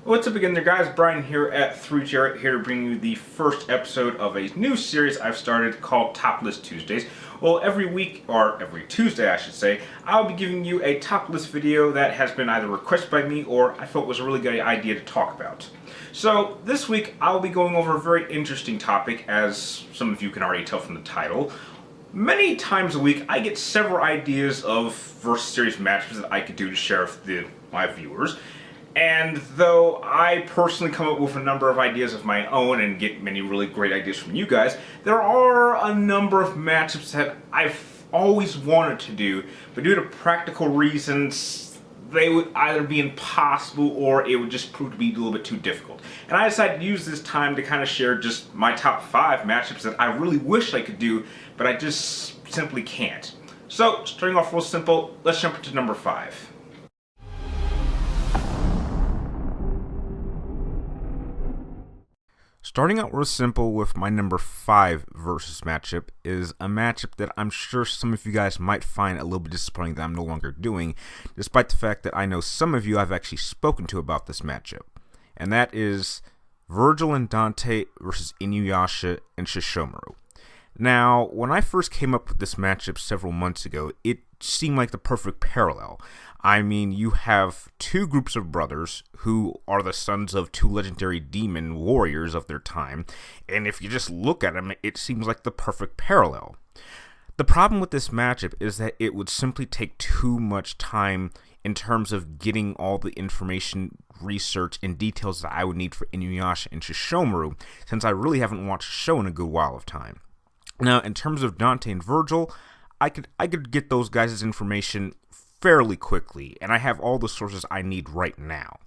What's up again there, guys? Brian here at 3Jarrett, here to bring you the first episode of a new series I've started called Top List Tuesdays. Well, every week, or every Tuesday I should say, I'll be giving you a top list video that has been either requested by me or I felt was a really good idea to talk about. So this week I'll be going over a very interesting topic, as some of you can already tell from the title. Many times a week I get several ideas of versus series matchups that I could do to share with my viewers. And though I personally come up with a number of ideas of my own and get many really great ideas from you guys, there are a number of matchups that I've always wanted to do, but due to practical reasons, they would either be impossible or it would just prove to be a little bit too difficult. And I decided to use this time to kind of share just my top 5 matchups that I really wish I could do, but I just simply can't. So, starting off real simple, let's jump into number 5. Starting out real simple with my number 5 versus matchup is a matchup that I'm sure some of you guys might find a little bit disappointing that I'm no longer doing, despite the fact that I know some of you I've actually spoken to about this matchup. And that is Vergil and Dante versus Inuyasha and Sesshomaru. Now, when I first came up with this matchup several months ago, it seemed like the perfect parallel. I mean, you have two groups of brothers who are the sons of two legendary demon warriors of their time, and if you just look at them, it seems like the perfect parallel. The problem with this matchup is that it would simply take too much time in terms of getting all the information, research, and details that I would need for Inuyasha and Sesshomaru, since I really haven't watched the show in a good while of time. Now, in terms of Dante and Vergil, I could get those guys' information fairly quickly, and I have all the sources I need right now.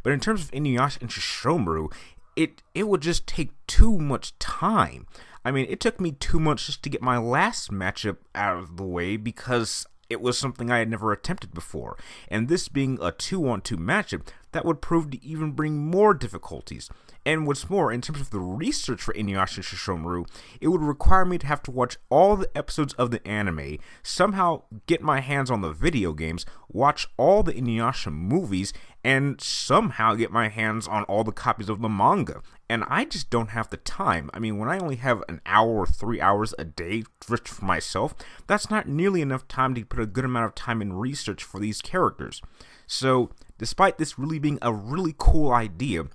But in terms of Inuyasha and Sesshomaru, it would just take too much time. I mean, it took me 2 months just to get my last matchup out of the way because it was something I had never attempted before. And this being a 2-on-2 matchup, that would prove to even bring more difficulties. And what's more, in terms of the research for Inuyasha and Sesshomaru, it would require me to have to watch all the episodes of the anime, somehow get my hands on the video games, watch all the Inuyasha movies, and somehow get my hands on all the copies of the manga. And I just don't have the time. I mean, when I only have an hour or 3 hours a day for myself, that's not nearly enough time to put a good amount of time in research for these characters. So, despite this really being a really cool idea,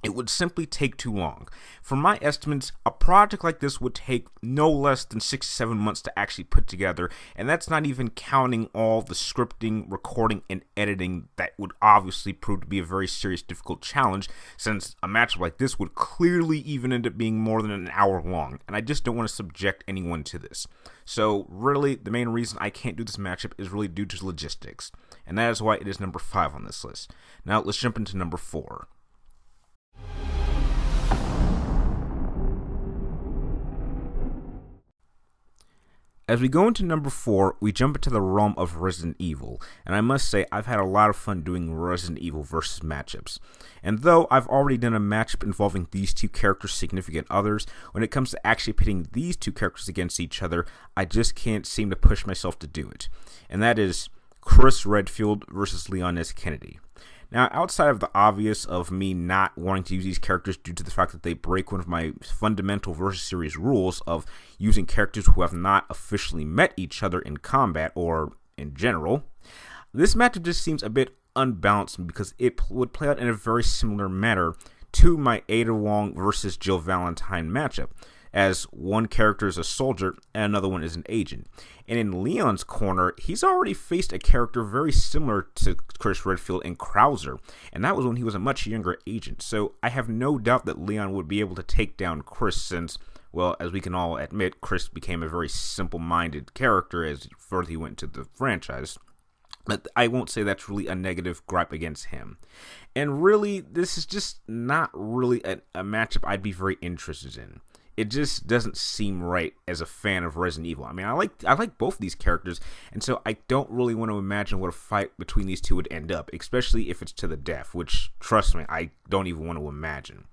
it would simply take too long. For my estimates, a project like this would take no less than 6 to 7 months to actually put together, and that's not even counting all the scripting, recording, and editing that would obviously prove to be a very serious, difficult challenge, since a matchup like this would clearly even end up being more than an hour long, and I just don't want to subject anyone to this. So really, the main reason I can't do this matchup is really due to logistics, and that is why it is number 5 on this list. Now let's jump into number 4. As we go into number 4, we jump into the realm of Resident Evil, and I must say I've had a lot of fun doing Resident Evil versus matchups. And though I've already done a matchup involving these two characters' significant others, when it comes to actually pitting these two characters against each other, I just can't seem to push myself to do it. And that is Chris Redfield versus Leon S. Kennedy. Now, outside of the obvious of me not wanting to use these characters due to the fact that they break one of my fundamental versus series rules of using characters who have not officially met each other in combat or in general, this matchup just seems a bit unbalanced because it would play out in a very similar manner to my Ada Wong versus Jill Valentine matchup, as one character is a soldier and another one is an agent. And in Leon's corner, he's already faced a character very similar to Chris Redfield in Krauser, and that was when he was a much younger agent. So I have no doubt that Leon would be able to take down Chris since, well, as we can all admit, Chris became a very simple-minded character as further he went into the franchise. But I won't say that's really a negative gripe against him. And really, this is just not really a matchup I'd be very interested in. It just doesn't seem right as a fan of Resident Evil. I mean, I like both of these characters, and so I don't really want to imagine what a fight between these two would end up, especially if it's to the death, which, trust me, I don't even want to imagine.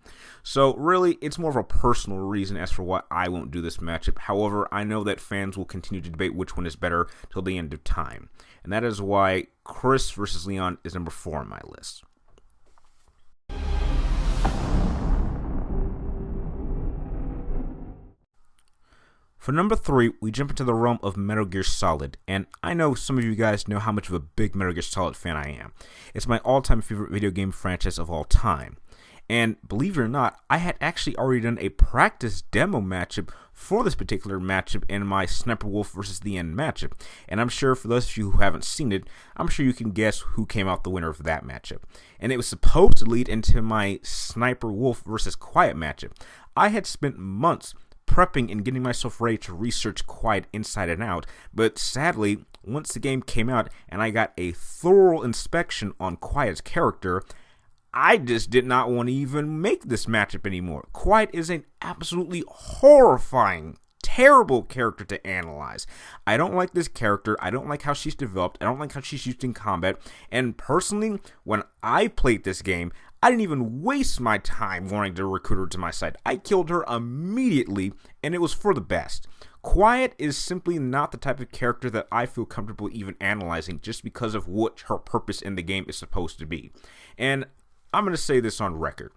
So really, it's more of a personal reason as for why I won't do this matchup. However, I know that fans will continue to debate which one is better till the end of time, and that is why Chris versus Leon is number 4 on my list. For number 3, we jump into the realm of Metal Gear Solid, and I know some of you guys know how much of a big Metal Gear Solid fan I am. It's my all-time favorite video game franchise of all time. And believe it or not, I had actually already done a practice demo matchup for this particular matchup in my Sniper Wolf vs. the End matchup. And I'm sure for those of you who haven't seen it, I'm sure you can guess who came out the winner of that matchup. And it was supposed to lead into my Sniper Wolf vs. Quiet matchup. I had spent months prepping and getting myself ready to research Quiet inside and out, but sadly, once the game came out and I got a thorough inspection on Quiet's character, I just did not want to even make this matchup anymore. Quiet is an absolutely horrifying, terrible character to analyze. I don't like this character. I don't like how she's developed. I don't like how she's used in combat. And personally, when I played this game, I didn't even waste my time wanting to recruit her to my side. I killed her immediately, and it was for the best. Quiet is simply not the type of character that I feel comfortable even analyzing just because of what her purpose in the game is supposed to be. And I'm going to say this on record.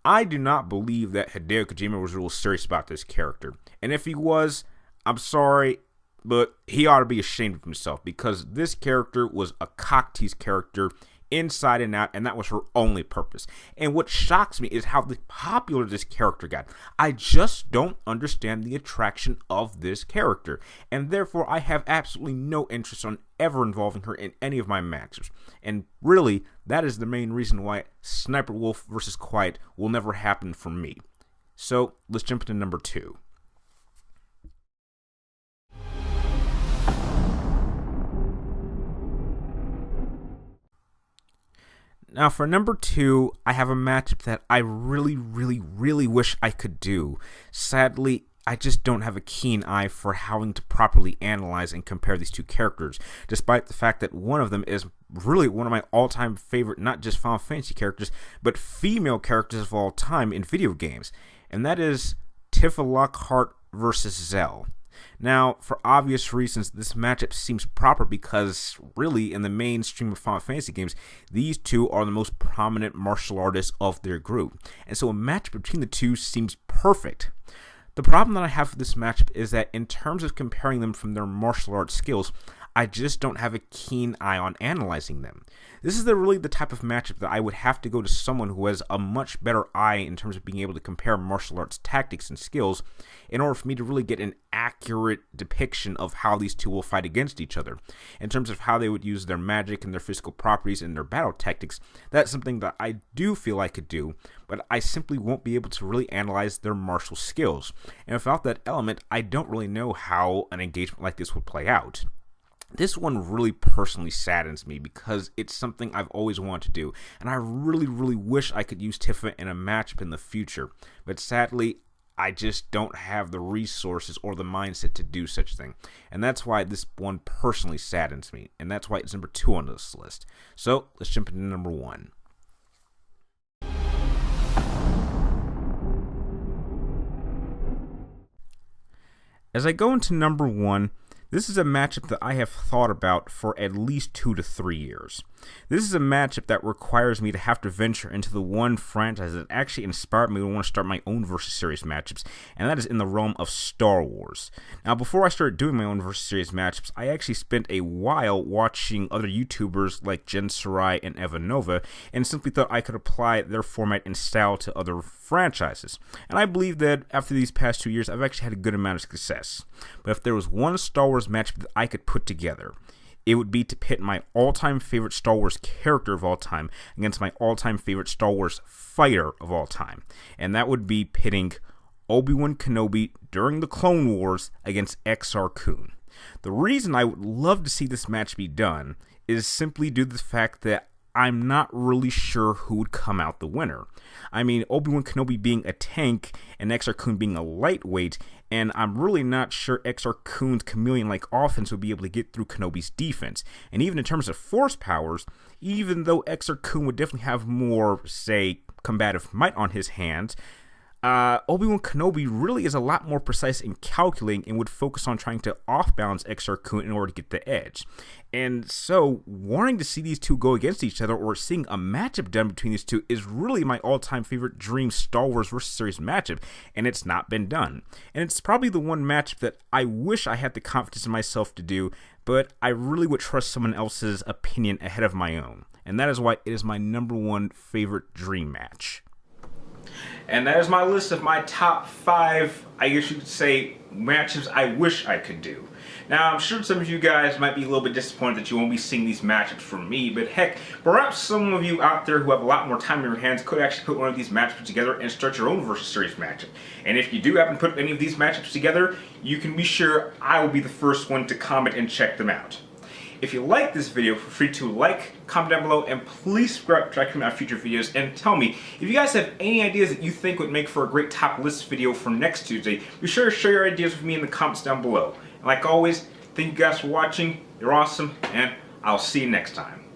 I do not believe that Hideo Kojima was real serious about this character. And if he was, I'm sorry, but he ought to be ashamed of himself because this character was a cock-teased character inside and out, and that was her only purpose. And what shocks me is how popular this character got. I just don't understand the attraction of this character, and therefore I have absolutely no interest on ever involving her in any of my matches. And really, that is the main reason why Sniper Wolf vs. Quiet will never happen for me. So let's jump into number 2. Now for number 2, I have a matchup that I really wish I could do. Sadly, I just don't have a keen eye for having to properly analyze and compare these two characters, despite the fact that one of them is really one of my all-time favorite, not just Final Fantasy characters, but female characters of all time in video games, and that is Tifa Lockhart versus Zell. Now, for obvious reasons, this matchup seems proper because, really, in the mainstream of Final Fantasy games, these two are the most prominent martial artists of their group, and so a match between the two seems perfect. The problem that I have with this matchup is that in terms of comparing them from their martial arts skills, I just don't have a keen eye on analyzing them. This is really the type of matchup that I would have to go to someone who has a much better eye in terms of being able to compare martial arts tactics and skills in order for me to really get an accurate depiction of how these two will fight against each other. In terms of how they would use their magic and their physical properties and their battle tactics, that's something that I do feel I could do, but I simply won't be able to really analyze their martial skills. And without that element, I don't really know how an engagement like this would play out. This one really personally saddens me because it's something I've always wanted to do, and I really wish I could use Tifa in a matchup in the future, but sadly, I just don't have the resources or the mindset to do such a thing, and that's why this one personally saddens me, and that's why it's number 2 on this list. So, let's jump into number 1. As I go into number 1, this is a matchup that I have thought about for at least 2 to 3 years. This is a matchup that requires me to have to venture into the one franchise that actually inspired me to want to start my own Versus Series matchups, and that is in the realm of Star Wars. Now, before I started doing my own Versus Series matchups, I actually spent a while watching other YouTubers like Jen Sarai and Eva Nova, and simply thought I could apply their format and style to other franchises. And I believe that after these past 2 years, I've actually had a good amount of success. But if there was one Star Wars matchup that I could put together, it would be to pit my all-time favorite Star Wars character of all time against my all-time favorite Star Wars fighter of all time. And that would be pitting Obi-Wan Kenobi during the Clone Wars against Exar Kun. The reason I would love to see this match be done is simply due to the fact that I'm not really sure who would come out the winner. I mean, Obi-Wan Kenobi being a tank and Exar Kun being a lightweight, and I'm really not sure Exar Kun's chameleon-like offense would be able to get through Kenobi's defense. And even in terms of force powers, even though Exar Kun would definitely have more, say, combative might on his hands, Obi-Wan Kenobi really is a lot more precise in calculating and would focus on trying to off-balance Exar Kun in order to get the edge. And so, wanting to see these two go against each other or seeing a matchup done between these two is really my all-time favorite dream Star Wars vs. series matchup, and it's not been done. And it's probably the one matchup that I wish I had the confidence in myself to do, but I really would trust someone else's opinion ahead of my own. And that is why it is my #1 favorite dream match. And that is my list of my top 5, I guess you could say, matchups I wish I could do. Now, I'm sure some of you guys might be a little bit disappointed that you won't be seeing these matchups from me, but heck, perhaps some of you out there who have a lot more time in your hands could actually put one of these matchups together and start your own versus series matchup. And if you do happen to put any of these matchups together, you can be sure I will be the first one to comment and check them out. If you like this video, feel free to like, comment down below, and please subscribe to check out future videos. And tell me, if you guys have any ideas that you think would make for a great top list video for next Tuesday, be sure to share your ideas with me in the comments down below. And like always, thank you guys for watching, you're awesome, and I'll see you next time.